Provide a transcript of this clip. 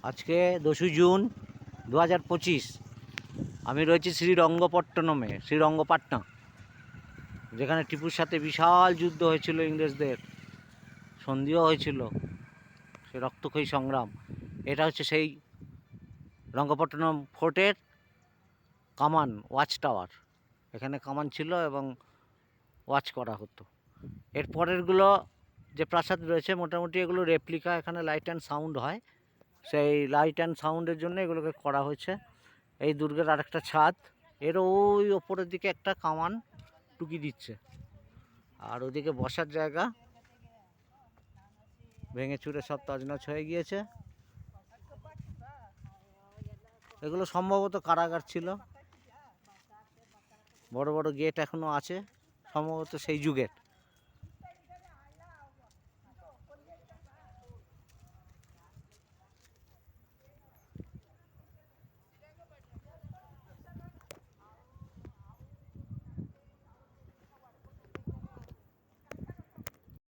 আজকে 2 জুন 2025। আমি রয়েছি শ্রীরঙ্গপট্টনমে, শ্রীরঙ্গপাটনা, যেখানে টিপুর সাথে বিশাল যুদ্ধ হয়েছিল, ইংরেজদের সন্ধিও হয়েছিল, সে রক্তক্ষয়ী সংগ্রাম। এটা হচ্ছে সেই রঙ্গপট্টনম ফোর্টের কামান, ওয়াচ টাওয়ার। এখানে কামান ছিল এবং ওয়াচ করা হতো। এর পরেরগুলো যে প্রাসাদ রয়েছে মোটামুটি এগুলো রেপ্লিকা, এখানে লাইট অ্যান্ড সাউন্ড হয়, সেই লাইট অ্যান্ড সাউন্ডের জন্য এগুলোকে করা হয়েছে। এই দুর্গের আরেকটা ছাদ, এর ওই ওপরের দিকে একটা কামান টুকি দিচ্ছে, আর ওদিকে বসার জায়গা ভেঙে চুরে সব তছনছ হয়ে গিয়েছে। এগুলো সম্ভবত কারাগার ছিল, বড় বড় গেট এখনো আছে, সম্ভবত সেই যুগের।